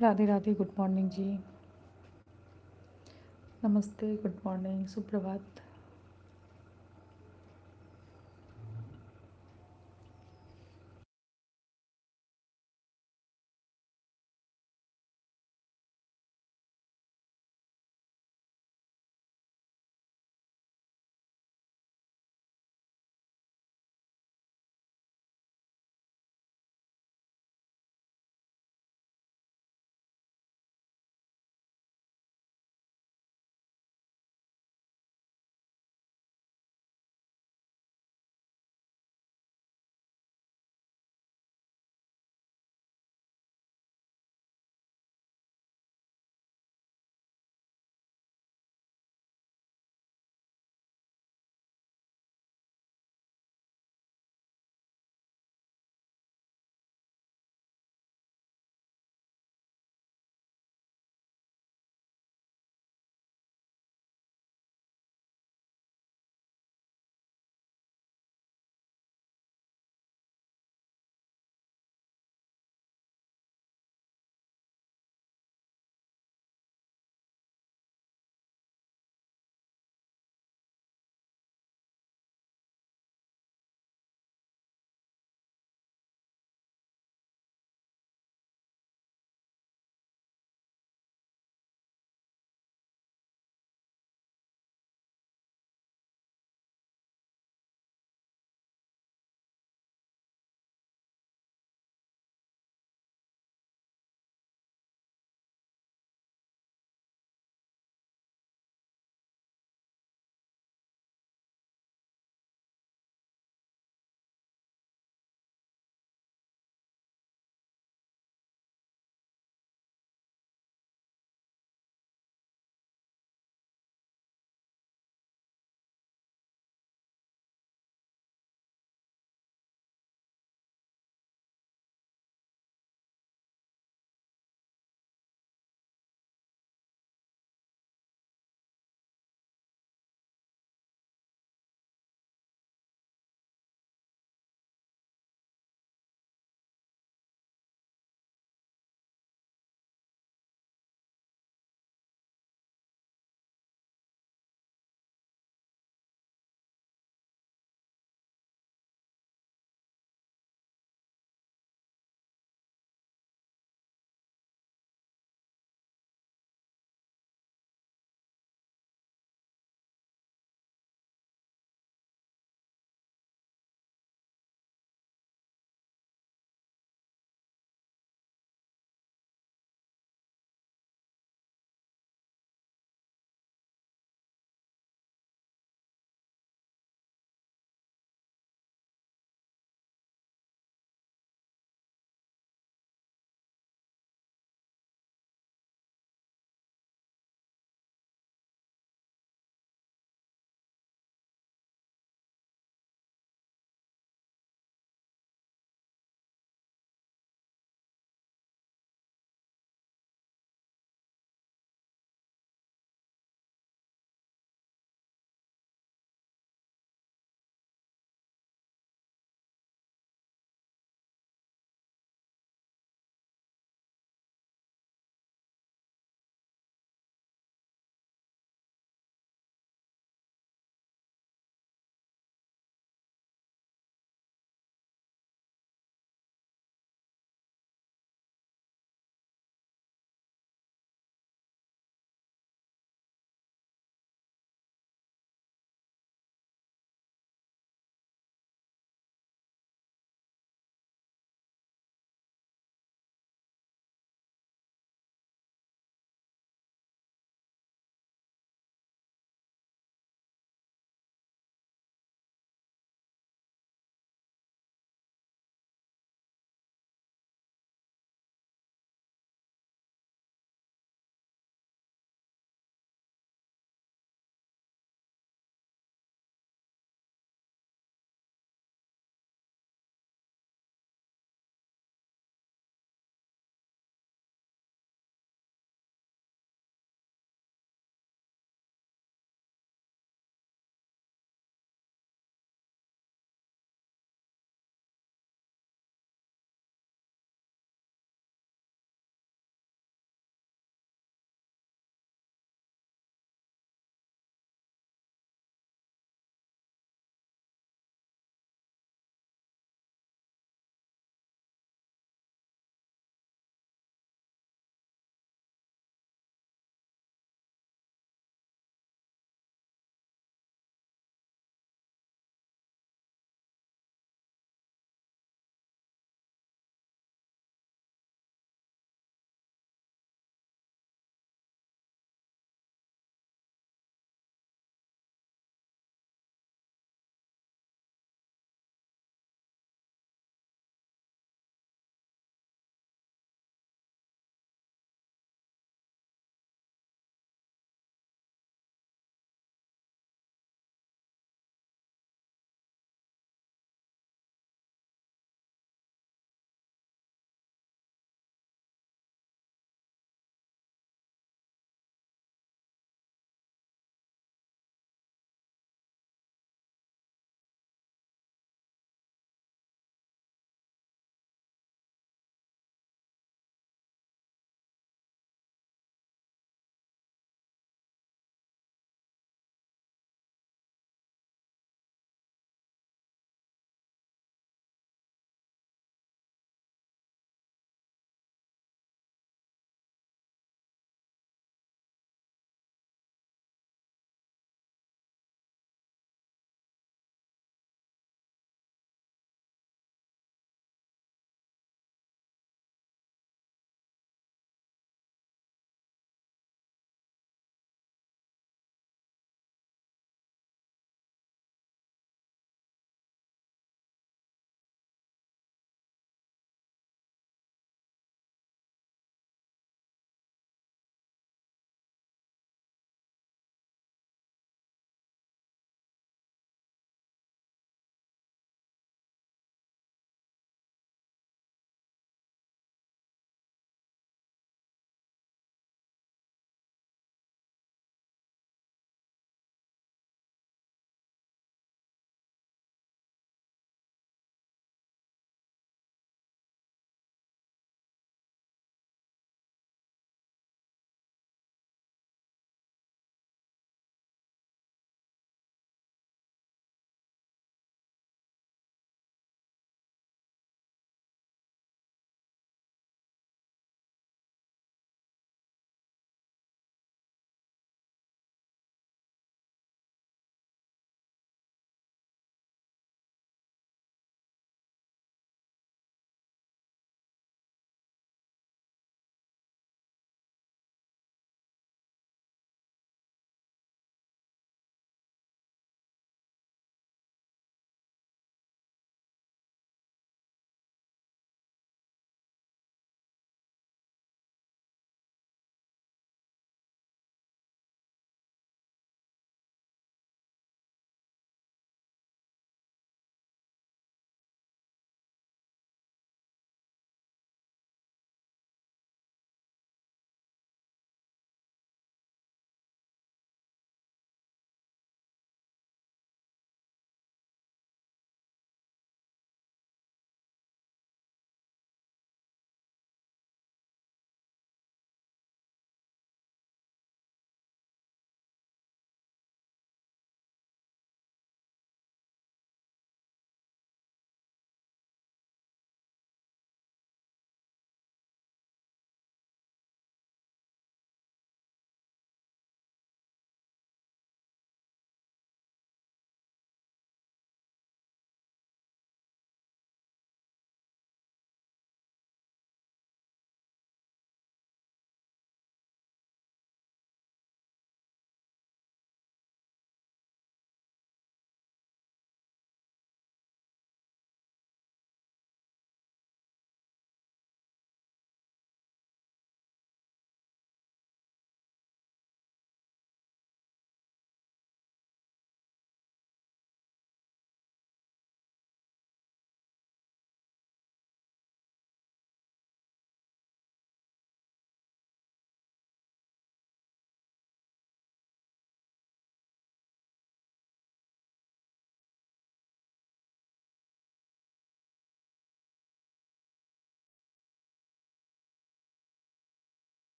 Radhe Radhe, good morning ji. नमस्ते, good morning, सुप्रभात।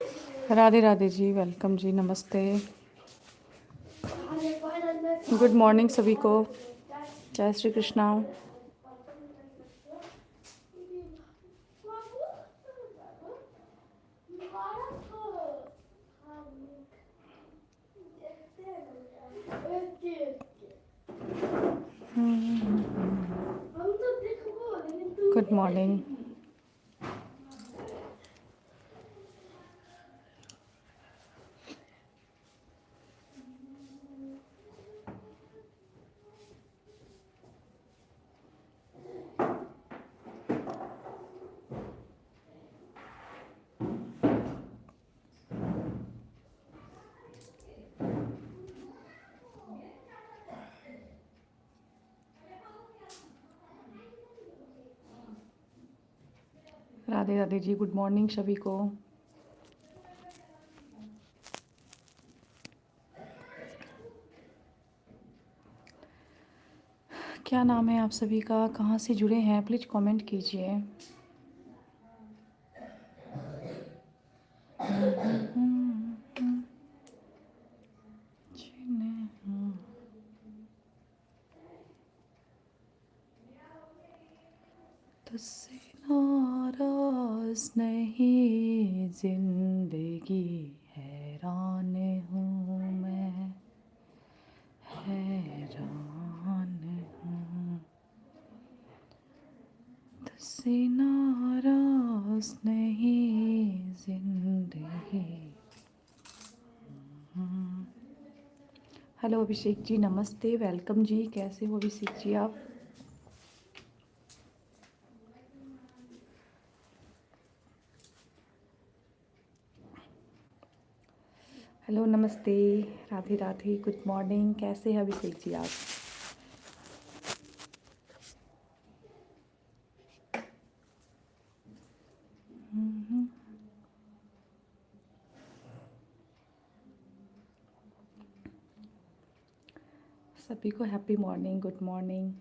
Radhe Radhe ji, welcome ji, नमस्ते। गुड मॉर्निंग सभी को। जय Shri Krishna. Good morning. Radhe Radhe ji, good morning सभी को। क्या नाम है आप सभी का, कहाँ से जुड़े हैं, प्लीज़ कमेंट कीजिए। तुझसे नाराज नहीं जिंदगी, हैरान हूँ मैं, हैरान हूँ। तुझसे नाराज नहीं जिंदगी। हेलो अभिषेक जी, नमस्ते, वेलकम जी। कैसे हो अभिषेक जी आप? हेलो नमस्ते, राधे राधे, गुड मॉर्निंग। कैसे हैं अभिषेक जी आप? सभी को हैप्पी मॉर्निंग, गुड मॉर्निंग।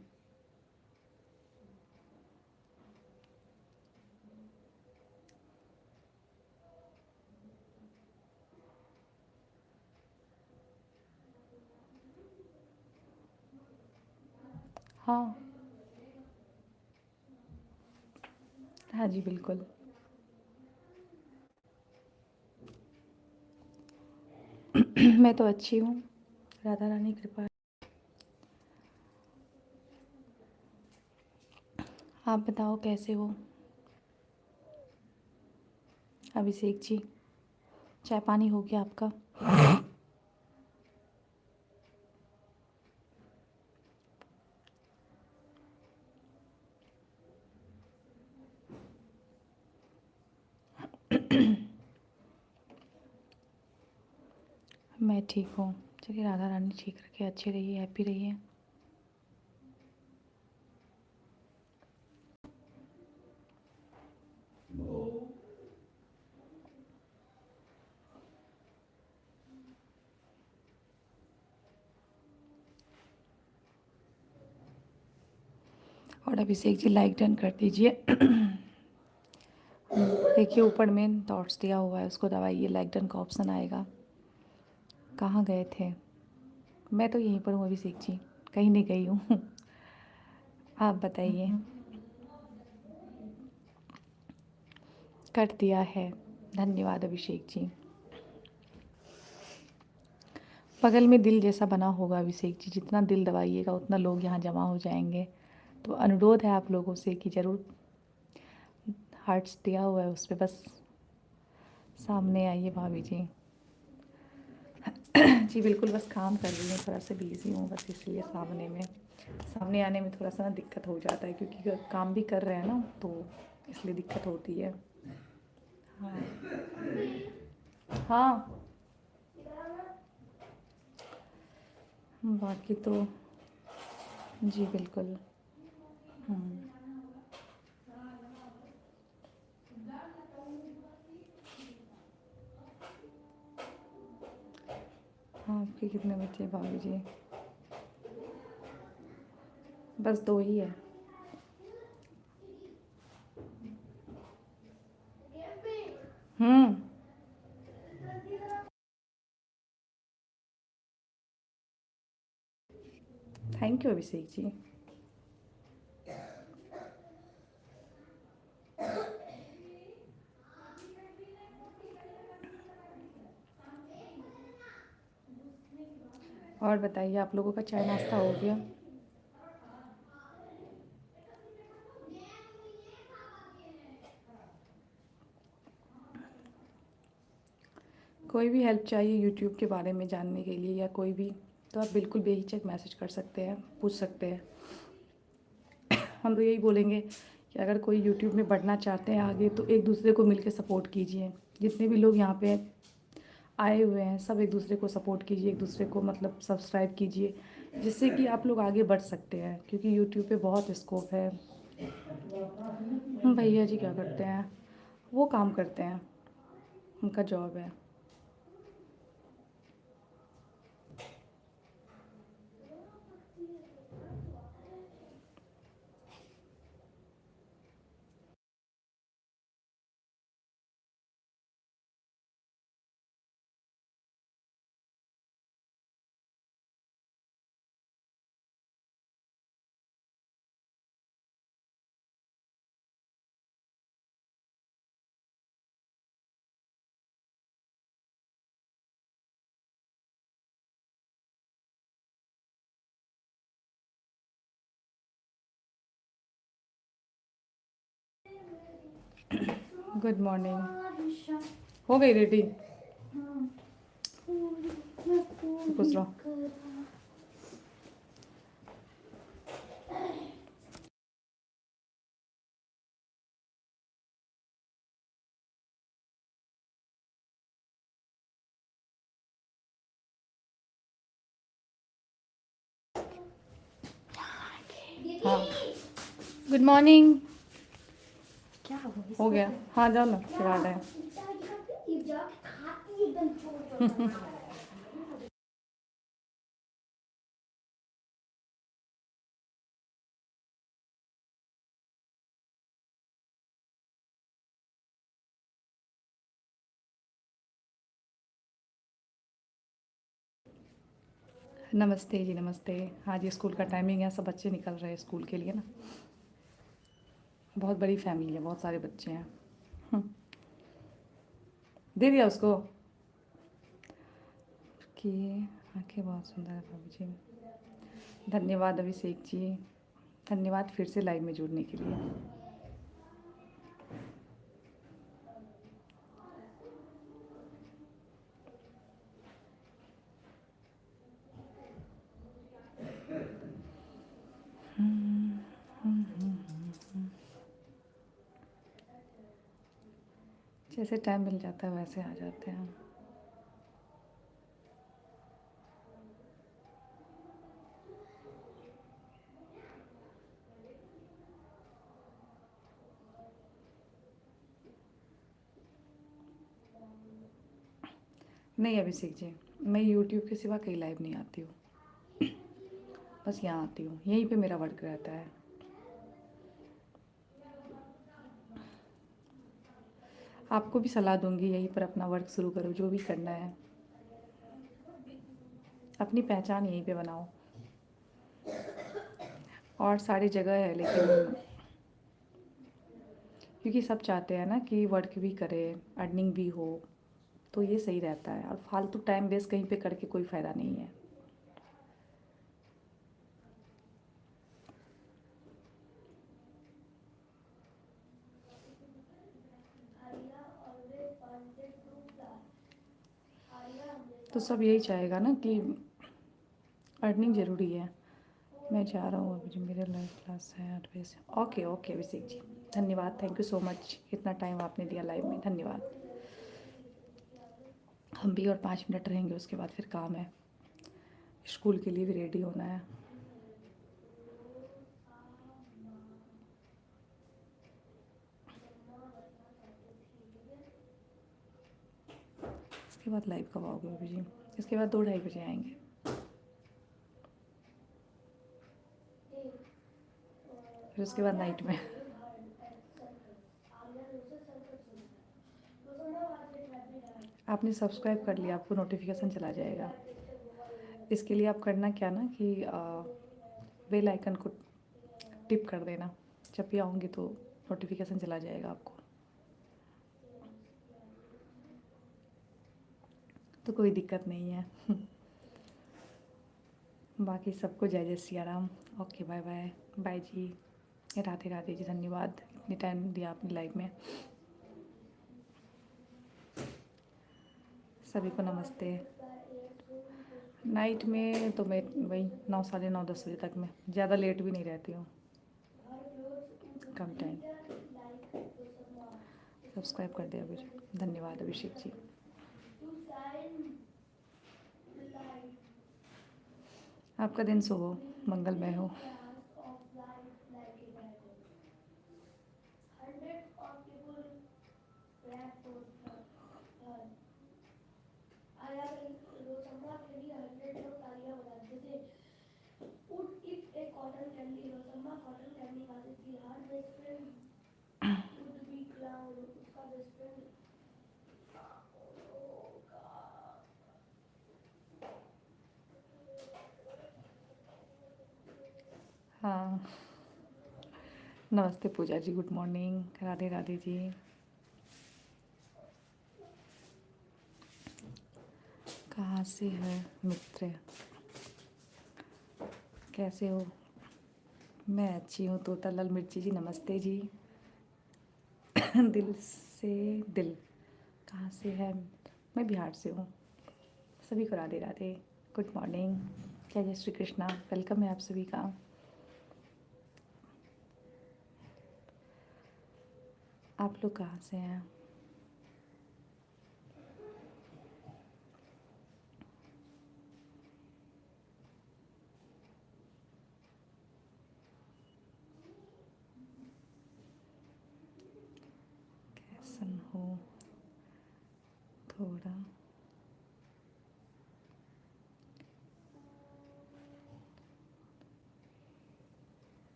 हाँ हाँ जी, बिल्कुल। मैं तो अच्छी हूँ, राधा रानी कृपा। आप बताओ कैसे हो अभिषेक जी? चाय पानी हो गया आपका? मैं ठीक हूँ। चलिए, राधा रानी ठीक रखे, अच्छी रहिए, हैप्पी रहिए। और अभिषेक जी लाइक डन कर दीजिए। देखिए ऊपर में थॉट्स दिया हुआ है, उसको दबाइए, लाइक डन का ऑप्शन आएगा। कहाँ गए थे? मैं तो यहीं पर हूँ अभिषेक जी, कहीं नहीं गई हूँ। आप बताइए। कर दिया है, धन्यवाद अभिषेक जी। बगल में दिल जैसा बना होगा अभिषेक जी, जितना दिल दबाइएगा उतना लोग यहाँ जमा हो जाएंगे। तो अनुरोध है आप लोगों से कि ज़रूर हार्ट्स दिया हुआ है उस पर बस सामने आइए भाभी जी। जी बिल्कुल, बस काम कर रही हूँ, थोड़ा सा बिज़ी हूँ बस, इसलिए सामने आने में थोड़ा सा ना दिक्कत हो जाता है, क्योंकि काम भी कर रहे हैं ना, तो इसलिए दिक्कत होती है। हाँ हाँ, बाकी तो जी बिल्कुल। हाँ, आपके कितने बच्चे हैं भाभी जी? बस दो ही है। हम्म थैंक यू अभिषेक जी। और बताइए, आप लोगों का चाय नाश्ता हो गया? कोई भी हेल्प चाहिए यूट्यूब के बारे में जानने के लिए या कोई भी, तो आप बिल्कुल बेहिचक मैसेज कर सकते हैं, पूछ सकते हैं। हम तो यही बोलेंगे कि अगर कोई यूट्यूब में बढ़ना चाहते हैं आगे, तो एक दूसरे को मिलकर सपोर्ट कीजिए। जितने भी लोग यहाँ पे आए हुए हैं, सब एक दूसरे को सपोर्ट कीजिए, एक दूसरे को मतलब सब्सक्राइब कीजिए, जिससे कि आप लोग आगे बढ़ सकते हैं, क्योंकि यूट्यूब पे बहुत स्कोप है। भैया जी क्या करते हैं? वो काम करते हैं, उनका जॉब है। Good morning. हो गई रेडी? खुश रहो। हाँ, गुड मॉर्निंग। क्या हो गया? हाँ जाओ ना, फिर आ रहे हैं। नमस्ते जी, नमस्ते। हाँ जी, स्कूल का टाइमिंग है, सब बच्चे निकल रहे हैं स्कूल के लिए ना। बहुत बड़ी फैमिली है, बहुत सारे बच्चे हैं। दे दिया उसको कि आंखें बहुत सुंदर है भाभी जी। धन्यवाद अभिषेक जी, धन्यवाद फिर से लाइव में जुड़ने के लिए। जैसे टाइम मिल जाता है वैसे आ जाते हैं। नहीं अभिषेक जी, मैं यूट्यूब के सिवा कहीं लाइव नहीं आती हूँ, बस यहाँ आती हूँ, यहीं पे मेरा वर्क रहता है। आपको भी सलाह दूंगी, यहीं पर अपना वर्क शुरू करो, जो भी करना है। अपनी पहचान यहीं पे बनाओ। और सारी जगह है, लेकिन क्योंकि सब चाहते हैं ना कि वर्क भी करें, अर्निंग भी हो, तो ये सही रहता है। और फालतू टाइम वेस्ट कहीं पे करके कोई फ़ायदा नहीं है। तो सब यही चाहेगा ना कि अर्निंग ज़रूरी है। मैं जा रहा हूँ अभी, जो मेरा लाइव क्लास है 8 बजे से। ओके ओके अभिषेक जी, धन्यवाद, थैंक यू सो मच, इतना टाइम आपने दिया लाइव में, धन्यवाद। हम भी और 5 मिनट रहेंगे, उसके बाद फिर काम है, स्कूल के लिए भी रेडी होना है। इसके बाद लाइव कब आओगे अभी जी? इसके बाद 2-2:30 बजे आएंगे। फिर उसके बाद नाइट में। आपने सब्सक्राइब कर लिया, आपको नोटिफिकेशन चला जाएगा। इसके लिए आप करना क्या ना कि बेल आइकन को टिप कर देना, जब भी आऊँगी तो नोटिफिकेशन चला जाएगा आपको, तो कोई दिक्कत नहीं है। बाकी सबको जय जय Siya Ram. Okay, bye bye. Bye ji, Radhe Radhe ji, धन्यवाद इतनी टाइम दिया आपने लाइव में। सभी को नमस्ते। नाइट में तो मैं वही 9, साढ़े 9, 10 बजे तक में, ज़्यादा लेट भी नहीं रहती हूँ, कम टाइम। सब्सक्राइब कर दिया अभिषेक, धन्यवाद अभिषेक जी। आपका दिन शुभ हो, मंगलमय हो। हाँ, नमस्ते पूजा जी, गुड मॉर्निंग, राधे राधे जी। कहाँ से है मित्र, कैसे हो? मैं अच्छी हूँ। तोता लाल मिर्ची जी, नमस्ते जी। दिल से दिल, कहाँ से है? मैं बिहार से हूँ। सभी को राधे राधे, गुड मॉर्निंग, जय जय श्री कृष्णा। वेलकम है आप सभी का। आप लोग कहाँ से हैं? कैसन हो? थोड़ा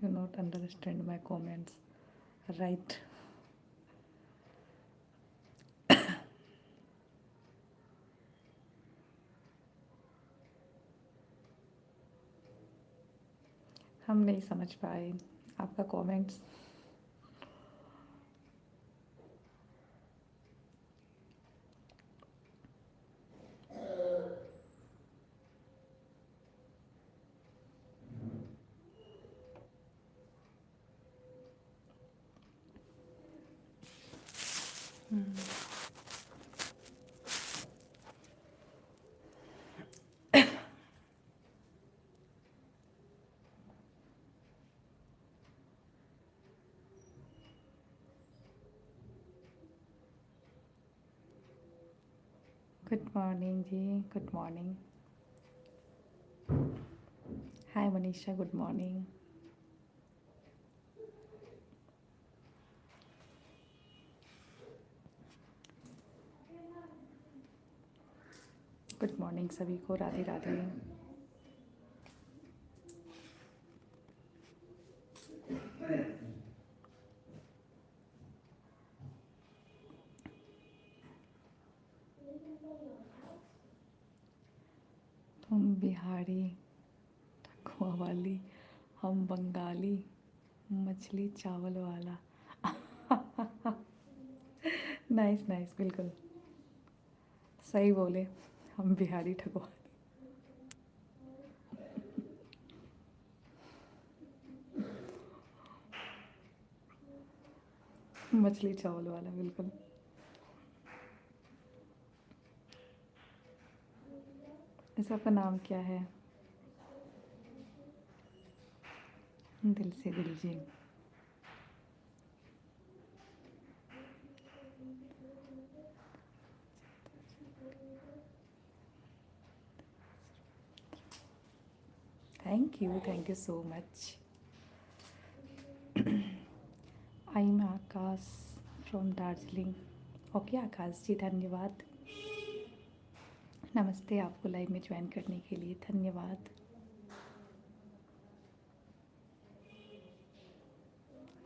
you not understand my comments, right? हम नहीं समझ पाए आपका comments. Good morning ji, good morning. Hi Manisha, good morning. Good morning सभी को, राधे राधे। तुम बिहारी ठकुआ वाली, हम बंगाली मछली चावल वाला। नाइस नाइस, बिल्कुल सही बोले, हम बिहारी ठकुआ, मछली चावल वाला, बिल्कुल। ऐसा आपका नाम क्या है? दिल से दिल जी। Thank you so much. I am Akash from Darjeeling. Okay Akash ji, धन्यवाद। नमस्ते, आपको लाइव में ज्वाइन करने के लिए धन्यवाद।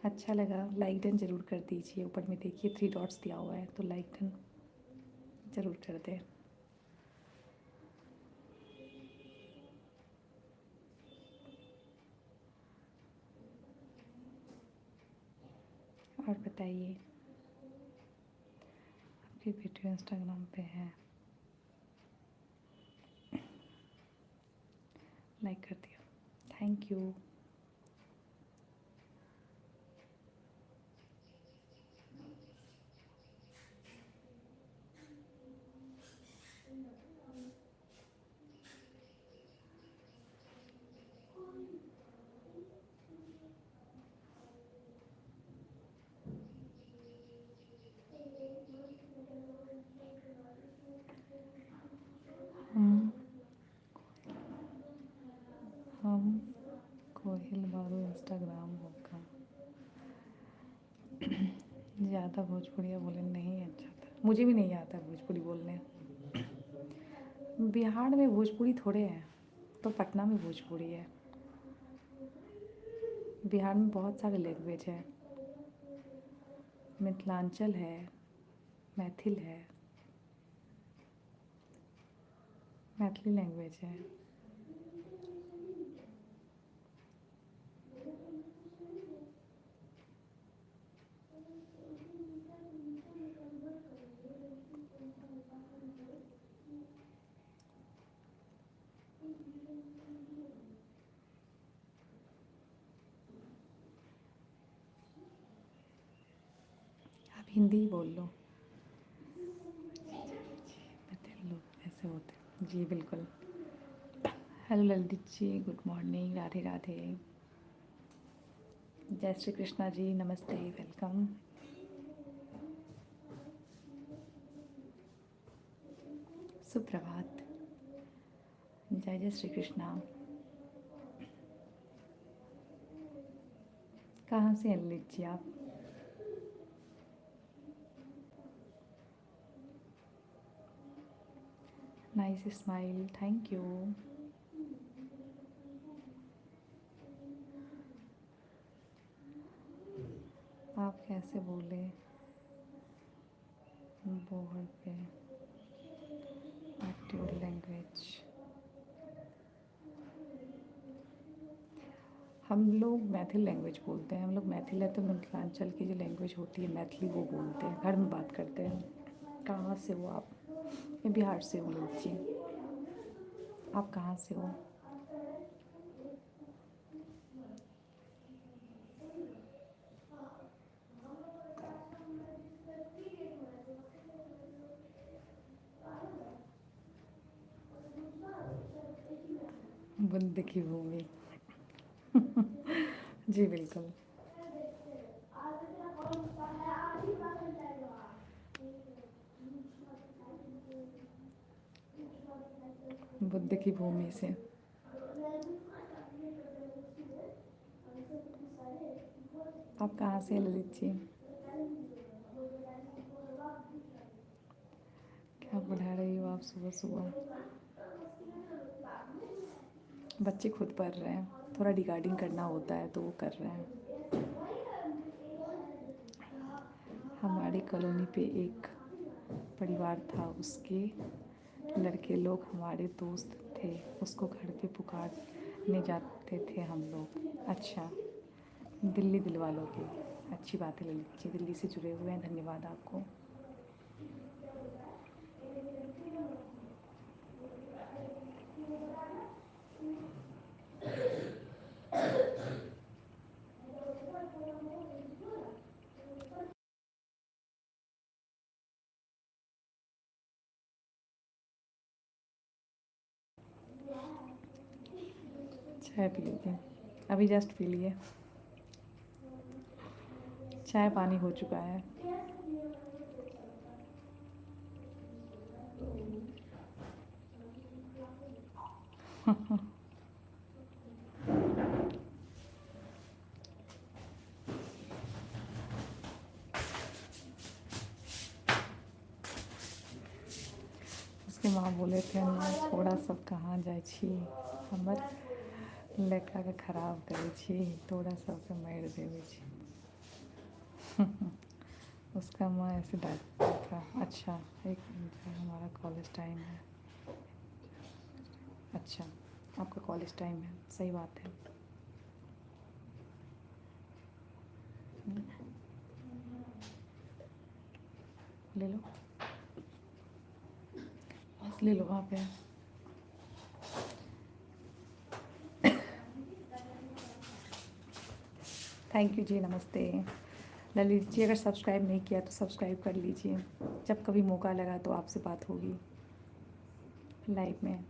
अच्छा लगा, लाइक डन ज़रूर कर दीजिए। ऊपर में देखिए 3 डॉट्स दिया हुआ है, तो लाइक डन ज़रूर कर दें। और बताइए, आपकी वीडियो इंस्टाग्राम पे है, लाइक कर दिया, थैंक यू। हम हम कोहिल बारू इंस्टाग्राम होगा। ज़्यादा भोजपुरिया बोले नहीं अच्छा था, मुझे भी नहीं आता भोजपुरी बोलने। बिहार में भोजपुरी थोड़े हैं, तो पटना में भोजपुरी है। बिहार में बहुत सारे लैंग्वेज है, मिथिलांचल है, मैथिल है, मैथिली लैंग्वेज है। आप हिंदी ही बोल लो। मैथिल लोग ऐसे होते हैं जी, बिल्कुल। Hello Lalit ji, good morning, Radhe Radhe. जय श्री कृष्णा जी, नमस्ते, वेलकम। सुप्रभात, जय जय श्री कृष्णा। कहाँ से हैं ललित जी आप? Nice smile, thank you. आप कैसे बोले बोहर पे एक्टिव लैंग्वेज? हम लोग मैथिल लैंग्वेज बोलते हैं। हम लोग मैथिल है, तो मिथिलांचल की जो लैंग्वेज होती है मैथिली, वो बोलते हैं, घर में बात करते हैं। कहाँ से हो आप? मैं बिहार से हूँ ललित जी। आप कहाँ से हो? बुंद की भूमि। जी बिल्कुल। बुद्ध की भूमि से। आप कहाँ से हैं ललित जी? क्या पढ़ा रही हो आप सुबह सुबह? बच्चे खुद पढ़ रहे हैं, थोड़ा रिगार्डिंग करना होता है तो वो कर रहे हैं। हमारी कॉलोनी पे एक परिवार था, उसके लड़के लोग हमारे दोस्त थे, उसको घर पे पुकारने जाते थे हम लोग। अच्छा, दिल्ली दिल वालों की। अच्छी बात है ललित जी, दिल्ली से जुड़े हुए हैं, धन्यवाद आपको। चाय पियोगे? अभी जस्ट पी लिए, चाय पानी हो चुका है। माँ बोले थे हम थोड़ा सब कहाँ जाइ छी, हमर लड़का के खराब करे छी, थोड़ा सबके मार देवे छी। उसका माँ ऐसे डांटता था। अच्छा, एक मिनट है, हमारा कॉलेज टाइम है। अच्छा, आपका कॉलेज टाइम है, सही बात है। ले लो, बस ले लो वहाँ पे। थैंक यू जी, नमस्ते। ललित जी, अगर सब्सक्राइब नहीं किया तो सब्सक्राइब कर लीजिए, जब कभी मौका लगा तो आपसे बात होगी लाइव में।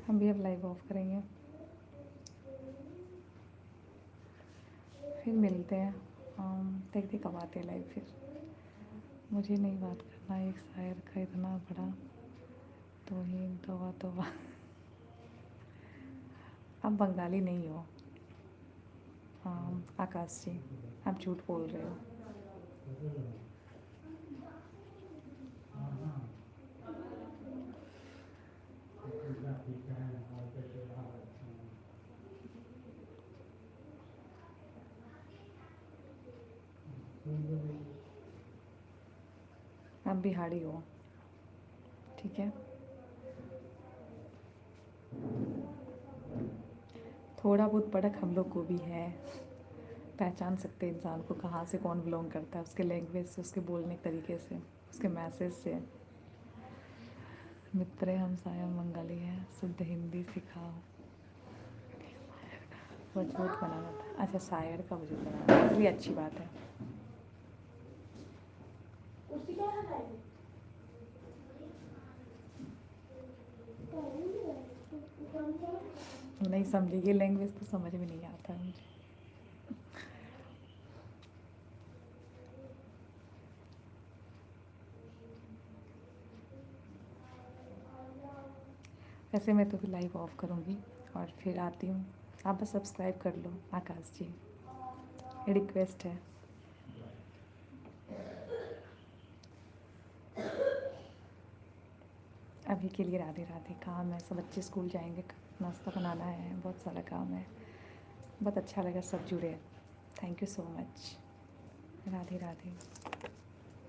हम भी अब लाइव ऑफ करेंगे, फिर मिलते हैं। देखते कब आते हैं लाइव फिर। मुझे नहीं बात करना एक शायर का इतना बड़ा तौहीन, तौबा तौबा। आप बंगाली नहीं हो आकाश जी, आप झूठ बोल रहे हो। आप बिहारी हो, ठीक है। थोड़ा बहुत पढ़क हम लोग को भी है, पहचान सकते हैं इंसान को कहाँ से कौन बिलोंग करता है, उसके लैंग्वेज से, उसके बोलने के तरीके से, उसके मैसेज से। मित्रे हम सायम बंगाली हैं, शुद्ध हिंदी सिखाओ। वजूद बनाना था, अच्छा शायर का वजूद बनाना था, चलिए अच्छी बात है। नहीं समझे, ये लैंग्वेज तो समझ में नहीं आता है मुझे। वैसे मैं तो फिर लाइव ऑफ करूँगी और फिर आती हूँ। आप बस सब्सक्राइब कर लो आकाश जी, रिक्वेस्ट है। अभी के लिए राधे राधे, काम है, सब बच्चे स्कूल जाएंगे, नाश्ता बनाना है, बहुत सारा काम है। बहुत अच्छा लगा सब जुड़े, thank you so much. Radhe Radhe.